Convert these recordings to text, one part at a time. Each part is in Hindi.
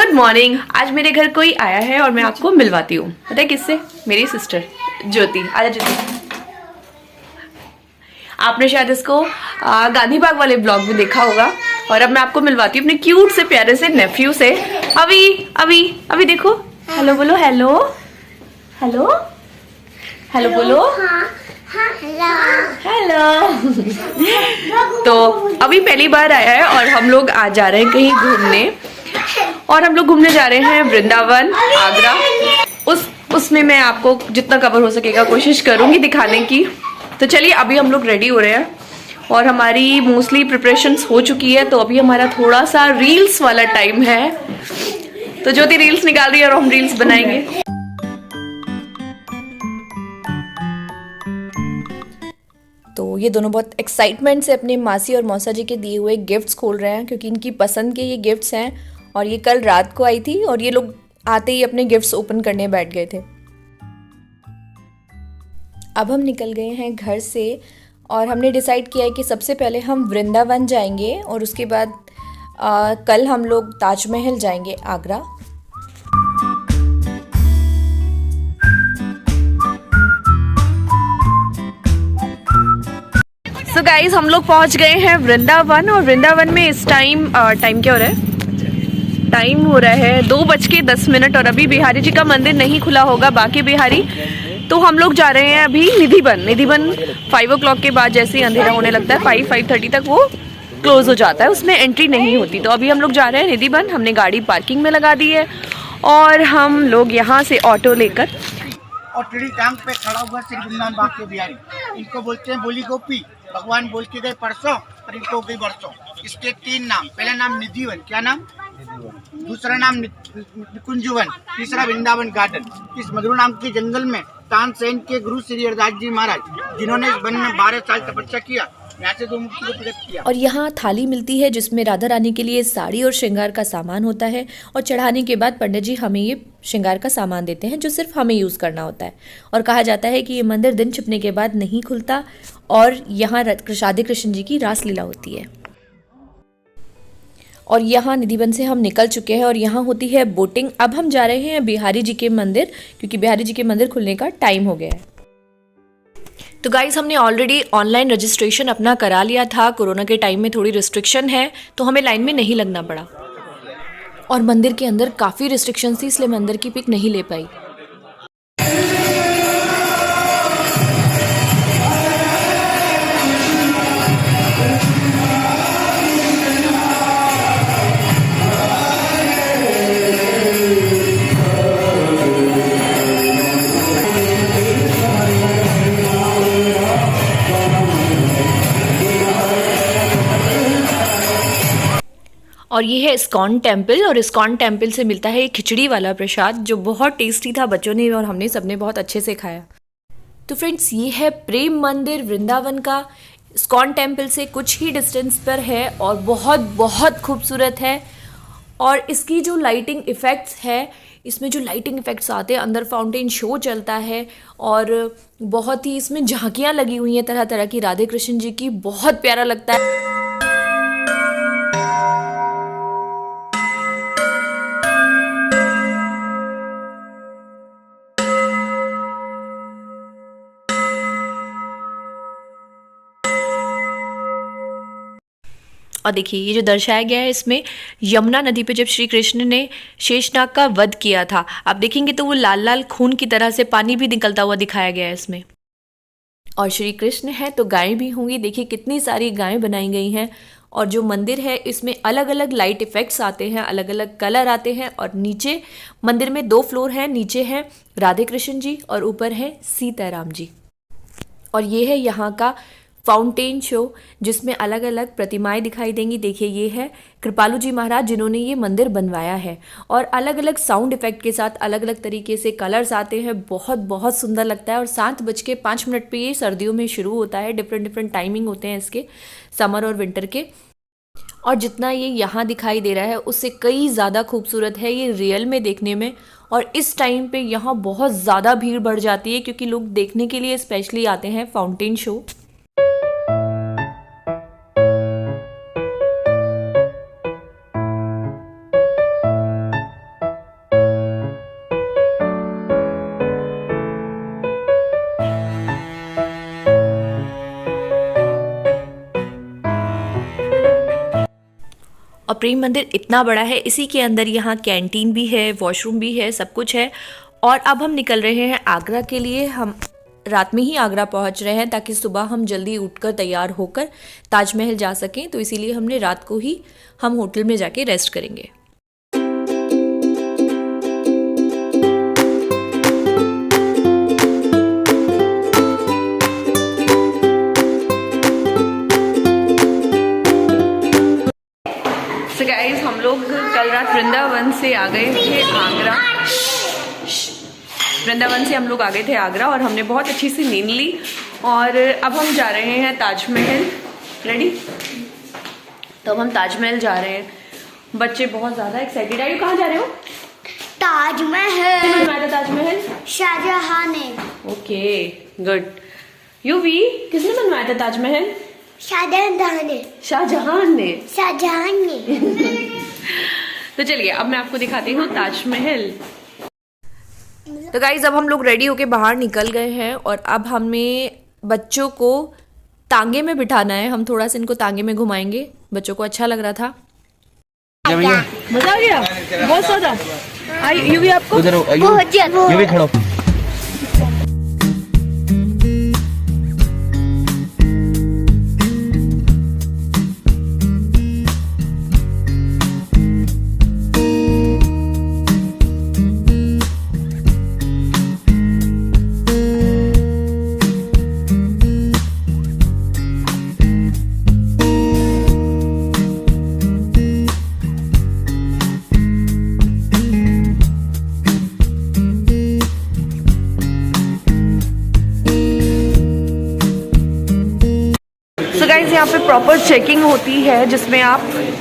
Good morning. आज मेरे घर कोई आया है और मैं आपको मिलवाती हूँ। पता है किससे? मेरी सिस्टर ज्योति। आजा ज्योति। आपने शायद इसको गांधी बाग वाले ब्लॉग में देखा होगा। और अब मैं आपको मिलवाती हूँ अपने क्यूट से प्यारे से नेफ्यू से। अभी अभी अभी देखो, हेलो बोलो, हेलो हेलो हेलो बोलो, हेलो। तो अभी पहली बार आया है और हम लोग आज जा रहे हैं कहीं घूमने। और हम लोग घूमने जा रहे हैं वृंदावन, आगरा। उसमें मैं आपको जितना कवर हो सकेगा कोशिश करूंगी दिखाने की। तो चलिए अभी हम लोग रेडी हो रहे हैं और हमारी मोस्टली प्रिपरेशंस हो चुकी है। तो अभी हमारा थोड़ा सा रील्स वाला टाइम है। तो ज्योति रील्स निकाल रही है और हम रील्स बनाएंगे। तो ये दोनों बहुत एक्साइटमेंट से अपने मासी और मौसा जी के दिए हुए गिफ्ट्स खोल रहे हैं, क्योंकि इनकी पसंद के ये गिफ्ट्स हैं। और ये कल रात को आई थी और ये लोग आते ही अपने गिफ्ट्स ओपन करने बैठ गए थे। अब हम निकल गए हैं घर से और हमने डिसाइड किया है कि सबसे पहले हम वृंदावन जाएंगे और उसके बाद कल हम लोग ताजमहल जाएंगे आगरा। सो गाइस, हम लोग पहुंच गए हैं वृंदावन। और वृंदावन में इस टाइम क्या हो रहा है? टाइम हो रहा है 2:10 और अभी बिहारी जी का मंदिर नहीं खुला होगा, बाकी बिहारी। तो हम लोग जा रहे हैं अभी निधिवन। 5 o'clock के बाद जैसे ही अंधेरा होने लगता है 5-5:30 तक वो क्लोज हो जाता है, उसमें एंट्री नहीं होती। तो अभी हम लोग जा रहे हैं निधिवन। हमने गाड़ी पार्किंग में लगा दी है और हम लोग यहाँ से ऑटो लेकर। और टेढ़ी टांग पे खड़ा हुआ श्री वृंदावन बाग के बिहारी, इनको बोलते हैं बोली गोपी। भगवान बोल के गए परसों और इनको हो गई बरसों। इसके 3 नाम। पहला नाम निधिवन, क्या नाम? दूसरा नाम निकुंजवन, तीसरा वृंदावन गार्डन। इस मधुर नाम के जंगल में तानसेन के गुरु श्री हरिदास जी महाराज, जिन्होंने इस वन में 12 साल तपस्या किया, यहाँ से 2 मूर्ति को प्रकट किया। और यहाँ थाली मिलती है जिसमें राधा रानी के लिए साड़ी और श्रृंगार का सामान होता है। और चढ़ाने के बाद पंडित जी हमें ये श्रृंगार का सामान देते हैं जो सिर्फ हमें यूज़ करना होता है। और कहा जाता है कि ये मंदिर दिन छिपने के बाद नहीं खुलता और यहाँ राधे कृष्ण जी की रासलीला होती है। और यहाँ निधिवन से हम निकल चुके हैं और यहाँ होती है बोटिंग। अब हम जा रहे हैं बिहारी जी के मंदिर, क्योंकि बिहारी जी के मंदिर खुलने का टाइम हो गया है। तो गाइस, हमने ऑलरेडी ऑनलाइन रजिस्ट्रेशन अपना करा लिया था। कोरोना के टाइम में थोड़ी रिस्ट्रिक्शन है तो हमें लाइन में नहीं लगना पड़ा। और मंदिर के अंदर काफ़ी रिस्ट्रिक्शन थी, इसलिए मैं अंदर की पिक नहीं ले पाई। और ये है इस्कॉन टेम्पल। और इस्कॉन टेम्पल से मिलता है खिचड़ी वाला प्रसाद जो बहुत टेस्टी था। बच्चों ने और हमने सबने बहुत अच्छे से खाया। तो फ्रेंड्स, ये है प्रेम मंदिर वृंदावन का। इस्कॉन टेम्पल से कुछ ही डिस्टेंस पर है और बहुत बहुत खूबसूरत है। और इसकी जो लाइटिंग इफ़ेक्ट्स है, इसमें जो लाइटिंग इफ़ेक्ट्स आते हैं, अंदर फाउंटेन शो चलता है और बहुत ही इसमें झांकियाँ लगी हुई हैं तरह तरह की राधे कृष्ण जी की। बहुत प्यारा लगता है। और देखिए, ये जो दर्शाया गया है इसमें यमुना नदी पे जब श्री कृष्ण ने शेषनाग का वध किया था, आप देखेंगे तो वो लाल लाल खून की तरह से पानी भी निकलता हुआ दिखाया गया है इसमें। और श्री कृष्ण है तो गायें भी होंगी। देखिए कितनी सारी गायें बनाई गई हैं। और जो मंदिर है इसमें अलग अलग लाइट इफ़ेक्ट्स आते हैं, अलग अलग कलर आते हैं। और नीचे मंदिर में 2 फ्लोर हैं। नीचे हैं राधे कृष्ण जी और ऊपर है सीताराम जी। और ये है यहाँ का फाउंटेन शो, जिसमें अलग अलग प्रतिमाएं दिखाई देंगी। देखिए, ये है कृपालू जी महाराज जिन्होंने ये मंदिर बनवाया है। और अलग अलग साउंड इफेक्ट के साथ अलग अलग तरीके से कलर्स आते हैं। बहुत बहुत सुंदर लगता है। और 7:05 पे ये सर्दियों में शुरू होता है। डिफरेंट टाइमिंग होते हैं इसके, समर और विंटर के। और जितना ये यहाँ दिखाई दे रहा है उससे कई ज़्यादा खूबसूरत है ये रियल में देखने में। और इस टाइम पे यहाँ बहुत ज़्यादा भीड़ बढ़ जाती है, क्योंकि लोग देखने के लिए स्पेशली आते हैं फाउंटेन शो। और प्रेम मंदिर इतना बड़ा है, इसी के अंदर यहाँ कैंटीन भी है, वॉशरूम भी है, सब कुछ है। और अब हम निकल रहे हैं आगरा के लिए। हम रात में ही आगरा पहुँच रहे हैं ताकि सुबह हम जल्दी उठकर तैयार होकर ताजमहल जा सकें, तो इसीलिए हमने रात को ही हम होटल में जाके रेस्ट करेंगे। So guys, हम लोग कल रात वृंदावन से आ गए थे आगरा। वृंदावन से हम लोग आ गए थे आगरा और हमने बहुत अच्छी सी नींद ली और अब हम जा रहे हैं ताजमहल। रेडी? तो अब हम ताजमहल जा रहे हैं। बच्चे बहुत ज़्यादा एक्साइटेड है। कहाँ जा रहे हो? ताजमहल। किसने बनवाया था ताजमहल? शाहजहां ने। Okay, good. यूवी, किसने बनवाया था ताजमहल? शाहजहां ने। शाहजहां ने। शाहजहां ने। तो चलिए अब मैं आपको दिखाती हूँ ताजमहल। तो गाइज अब हम लोग रेडी होके बाहर निकल गए हैं और अब हमें बच्चों को तांगे में बिठाना है। हम थोड़ा सा इनको तांगे में घुमाएंगे। बच्चों को अच्छा लग रहा था। मजा आ गया बहुत ज्यादा। ये भी आपको ये भी खड़ो। गाइज यहाँ पे प्रॉपर चेकिंग होती है जिसमें आप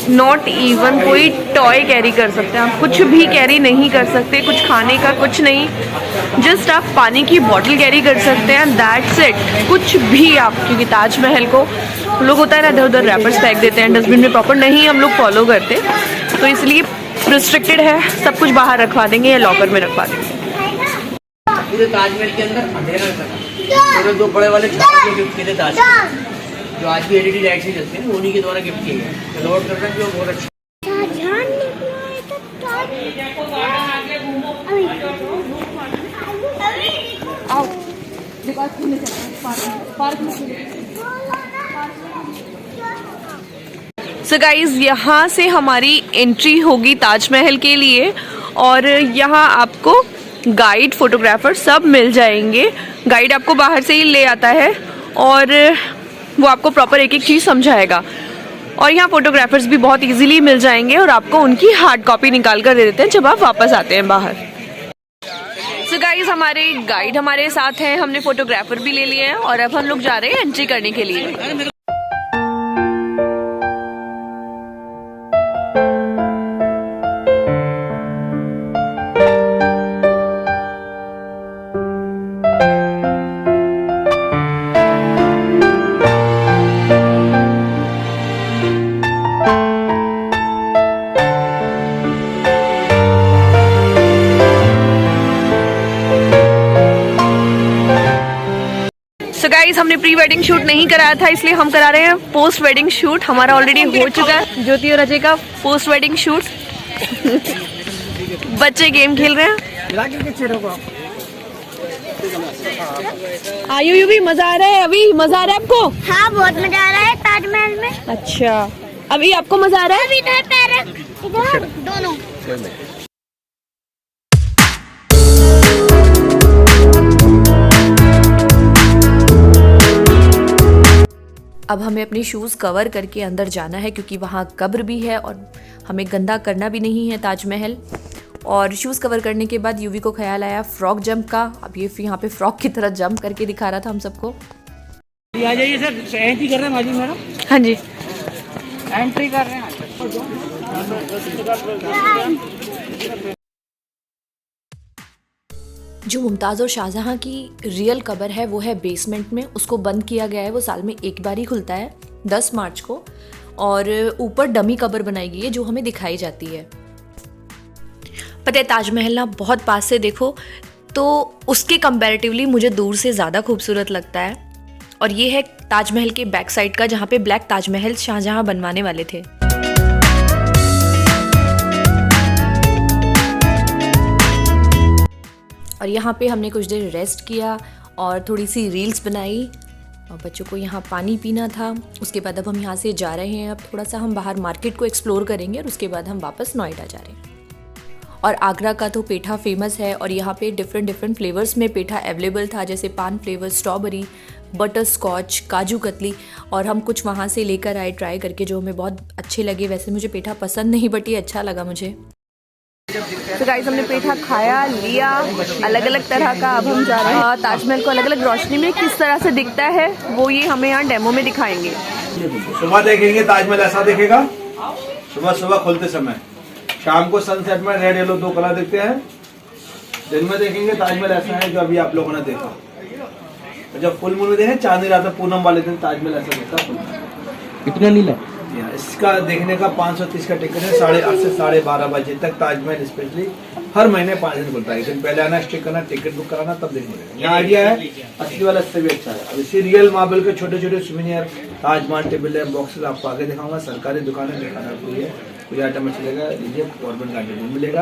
नॉट इवन कोई टॉय कैरी कर सकते हैं। आप कुछ भी कैरी नहीं कर सकते, कुछ खाने का कुछ नहीं, जस्ट आप पानी की बॉटल कैरी कर सकते हैं, दैट्स इट। कुछ भी आप, क्योंकि ताजमहल को लोग होता है ना इधर उधर रैपर्स फेंक देते हैं डस्टबिन में, प्रॉपर नहीं हम लोग फॉलो करते, तो इसलिए रिस्ट्रिक्टेड है। सब कुछ बाहर रखवा देंगे या लॉकर में रखवा देंगे। पूरे ताजमहल के अंदर अंधेरा लगा, दो बड़े वाले छाते गिफ्ट किए थे ताजमहल, जो आज भी एलईडी लाइट से चलते हैं, उन्हीं के द्वारा गिफ्ट किए गए। तो नोट करना कि वो बहुत अच्छा। सो गाइज यहाँ से हमारी एंट्री होगी ताजमहल के लिए और यहाँ आपको गाइड, फोटोग्राफर सब मिल जाएंगे। गाइड आपको बाहर से ही ले आता है और वो आपको प्रॉपर एक एक चीज़ समझाएगा। और यहाँ फोटोग्राफर्स भी बहुत इजीली मिल जाएंगे और आपको उनकी हार्ड कॉपी निकाल कर दे देते हैं जब आप वापस आते हैं बाहर। सो गाइज हमारे गाइड हमारे साथ हैं, हमने फोटोग्राफर भी ले लिए हैं और अब हम लोग जा रहे हैं एंट्री करने के लिए। तो गाइस हमने प्री वेडिंग शूट नहीं कराया था, इसलिए हम करा रहे हैं पोस्ट वेडिंग शूट। हमारा ऑलरेडी हो चुका है ज्योति और अजय का पोस्ट वेडिंग शूट। बच्चे गेम खेल रहे हैं। आयु भी मजा आ रहा है। अभी मजा आ रहा है आपको? हाँ बहुत मजा आ रहा है ताजमहल में। अच्छा, अभी आपको मजा आ रहा है? इधर पैर इधर दोनों। अब हमें अपने शूज़ कवर करके अंदर जाना है क्योंकि वहाँ कब्र भी है और हमें गंदा करना भी नहीं है ताजमहल। और शूज़ कवर करने के बाद यूवी को ख्याल आया फ्रॉक जंप का। अब ये यहाँ पे फ्रॉक की तरह जंप करके दिखा रहा था हम सबको। आ जाइए सर, एंट्री कर रहे हैं माजी मैडम। हाँ जी, एंट्री कर रहे हैं। जो मुमताज़ और शाहजहां की रियल कब्र है वो है बेसमेंट में। उसको बंद किया गया है, वो साल में एक बार ही खुलता है 10 मार्च को। और ऊपर डमी कब्र बनाई गई है जो हमें दिखाई जाती है। पता है ताजमहल ना बहुत पास से देखो तो उसके कंपैरेटिवली मुझे दूर से ज़्यादा खूबसूरत लगता है। और ये है ताजमहल के बैक साइड का जहाँ पे ब्लैक ताजमहल शाहजहां बनवाने वाले थे। और यहाँ पे हमने कुछ देर रेस्ट किया और थोड़ी सी रील्स बनाई और बच्चों को यहाँ पानी पीना था। उसके बाद अब हम यहाँ से जा रहे हैं। अब थोड़ा सा हम बाहर मार्केट को एक्सप्लोर करेंगे और उसके बाद हम वापस नोएडा जा रहे हैं। और आगरा का तो पेठा फेमस है और यहाँ पे डिफरेंट फ्लेवर्स में पेठा अवेलेबल था, जैसे पान flavour, strawberry, butter scotch, kaju katli. और हम कुछ वहाँ से लेकर आए ट्राई करके, जो हमें बहुत अच्छे लगे। वैसे मुझे पेठा पसंद नहीं, बट ये अच्छा लगा मुझे। तो गाइस, हमने पेठा खाया, लिया, अलग अलग तरह का। अब हम जा रहे हैं ताजमहल को अलग अलग रोशनी में किस तरह से दिखता है वो ये हमें यहाँ डेमो में दिखाएंगे। सुबह देखेंगे ताजमहल ऐसा दिखेगा, सुबह खुलते समय। शाम को सनसेट में रेड येलो 2 कलर दिखते हैं। दिन में देखेंगे ताजमहल ऐसा है जो अभी आप लोगों ने देखा। और जब फुल मून में देखें, चांदनी रात में पूनम वाले दिन ताजमहल ऐसा दिखता है। कितना नीला? इसका देखने का 530 का टिकट है। 8:30 से 12:30 बजे तक ताजमहल स्पेशली हर महीने 5 दिन खुलता है। एक दिन पहले आना, स्टे करना, टिकट बुक कराना, तब देखने यहाँ आइडिया है। असली वाला इससे भी अच्छा है। अब इसी रियल मार्बल के छोटे छोटे सुवेनियर, ताजमहल टेबल है, बॉक्सेस आपको आगे दिखाऊंगा। सरकारी दुकानें दिखाना कोई आइटम अच्छा लगेगा लीजिए। गवर्नमेंट गार्डन में मिलेगा,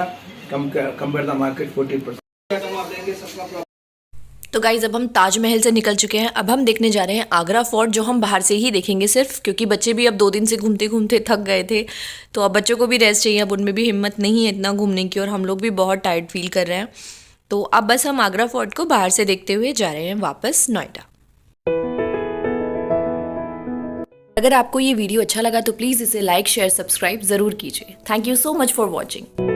कंपेयर द मार्केट 40%। तो गाइज, अब हम ताजमहल से निकल चुके हैं। अब हम देखने जा रहे हैं आगरा फोर्ट, जो हम बाहर से ही देखेंगे सिर्फ, क्योंकि बच्चे भी अब 2 दिन से घूमते घूमते थक गए थे। तो अब बच्चों को भी रेस्ट चाहिए, अब उनमें भी हिम्मत नहीं है इतना घूमने की, और हम लोग भी बहुत टायर्ड फील कर रहे हैं। तो अब बस हम आगरा फोर्ट को बाहर से देखते हुए जा रहे हैं वापस नोएडा। अगर आपको ये वीडियो अच्छा लगा तो प्लीज़ इसे लाइक, शेयर, सब्सक्राइब ज़रूर कीजिए। Thank you so much for watching.